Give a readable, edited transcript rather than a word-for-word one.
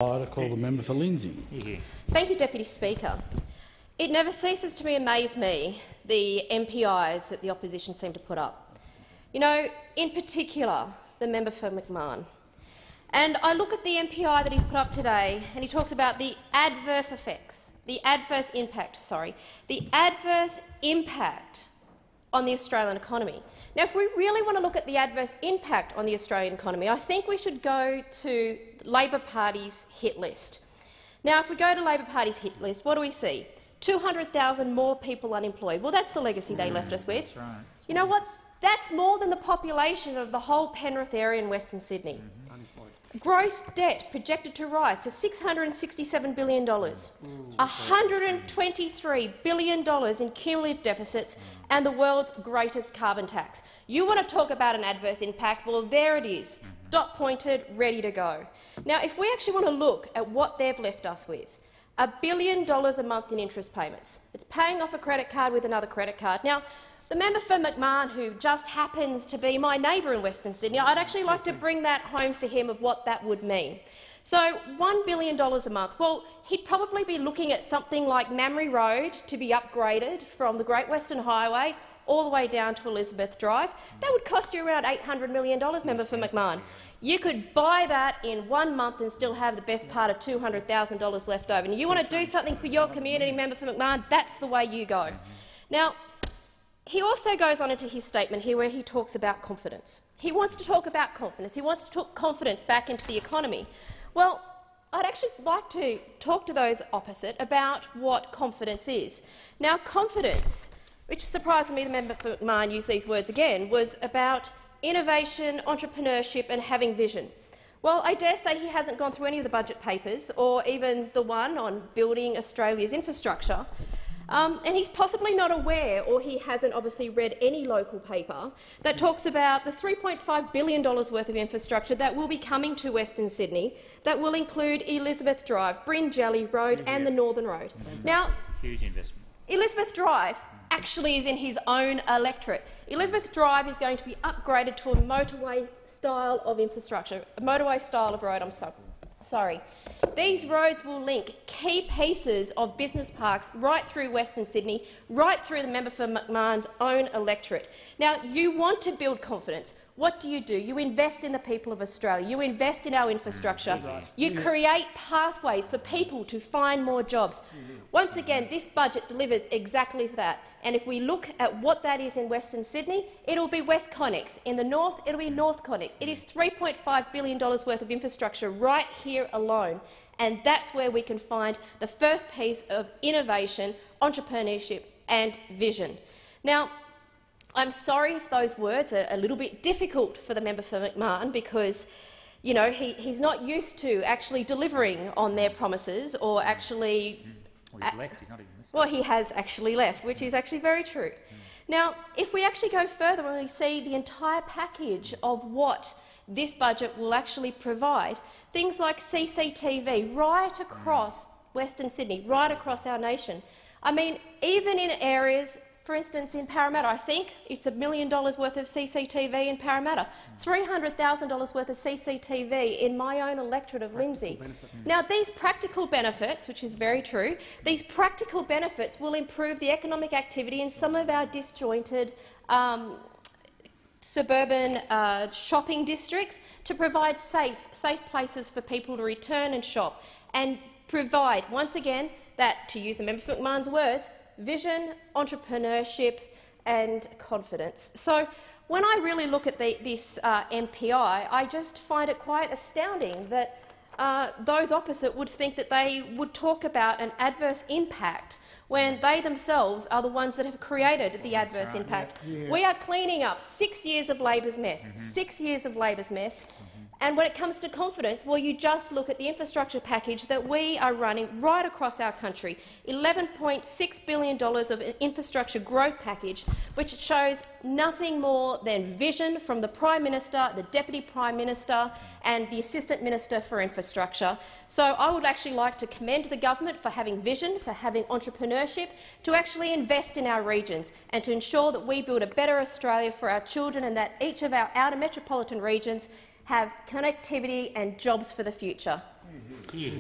I call the member for Lindsay. Thank you, Deputy Speaker. It never ceases to amaze me, the MPIs that the opposition seem to put up. You know, in particular, the member for McMahon. And I look at the MPI that he's put up today, and he talks about the adverse effects, the adverse impact on the Australian economy. Now, if we really want to look at the adverse impact on the Australian economy, I think we should go to Labor Party's hit list. Now, if we go to Labor Party's hit list, what do we see? 200,000 more people unemployed. Well, that's the legacy they left us with. That's right. You know what? That's more than the population of the whole Penrith area in Western Sydney. Gross debt projected to rise to $667 billion, $123 billion in cumulative deficits, and the world's greatest carbon tax. You want to talk about an adverse impact? Well, there it is, dot-pointed, ready to go. Now, if we actually want to look at what they've left us with, $1 billion a month in interest payments. It's paying off a credit card with another credit card. Now, the member for McMahon, who just happens to be my neighbour in Western Sydney, I'd actually like to bring that home for him of what that would mean. So $1 billion a month, well, he'd probably be looking at something like Mamre Road to be upgraded from the Great Western Highway all the way down to Elizabeth Drive. That would cost you around $800 million, member for McMahon. You could buy that in 1 month and still have the best part of $200,000 left over. And you want to do something for your community, member for McMahon, that's the way you go. Now, he also goes on into his statement here where he talks about confidence. He wants to talk about confidence. He wants to talk confidence back into the economy. Well, I'd actually like to talk to those opposite about what confidence is. Now, confidence, which surprised me the member for McMahon used these words again, was about innovation, entrepreneurship and having vision. Well, I dare say he hasn't gone through any of the budget papers or even the one on building Australia's infrastructure. And he's possibly not aware, or he hasn't obviously read any local paper that talks about the $3.5 billion worth of infrastructure that will be coming to Western Sydney that will include Elizabeth Drive, Bryn Jelly Road and the Northern Road. Now, huge investment. Elizabeth Drive actually is in his own electorate. Elizabeth Drive is going to be upgraded to a motorway style of infrastructure, a motorway style of road, sorry. These roads will link key pieces of business parks right through Western Sydney, right through the member for McMahon's own electorate. Now, you want to build confidence. What do? You invest in the people of Australia. You invest in our infrastructure. You create pathways for people to find more jobs. Once again, this budget delivers exactly for that. And if we look at what that is in Western Sydney, it will be West Connex. In the north, it will be North Connex. It is $3.5 billion worth of infrastructure right here alone. And that's where we can find the first piece of innovation, entrepreneurship and vision. Now, I'm sorry if those words are a little bit difficult for the member for McMahon because you know, he's not used to actually delivering on their promises or actually— Well, he's left. He's not even listening. Well, he has actually left, which is actually very true. Now, if we actually go further and we see the entire package of what this budget will actually provide, things like CCTV right across Western Sydney, right across our nation. I mean, even in areas, for instance, in Parramatta, I think it's $1 million worth of CCTV in Parramatta, $300,000 worth of CCTV in my own electorate of Lindsay. Now, these practical benefits, which is very true, these practical benefits will improve the economic activity in some of our disjointed suburban shopping districts to provide safe places for people to return and shop and provide, once again, that, to use the member for McMahon's words, vision, entrepreneurship and confidence. So when I really look at this MPI, I just find it quite astounding that those opposite would think that they would talk about an adverse impact when they themselves are the ones that have created the adverse impact. Yeah. We are cleaning up 6 years of Labor's mess, 6 years of Labor's mess. And when it comes to confidence, well, you just look at the infrastructure package that we are running right across our country, $11.6 billion of an infrastructure growth package, which shows nothing more than vision from the Prime Minister, the Deputy Prime Minister and the Assistant Minister for Infrastructure. So I would actually like to commend the government for having vision, for having entrepreneurship, to actually invest in our regions and to ensure that we build a better Australia for our children and that each of our outer metropolitan regions have connectivity and jobs for the future. Here, here.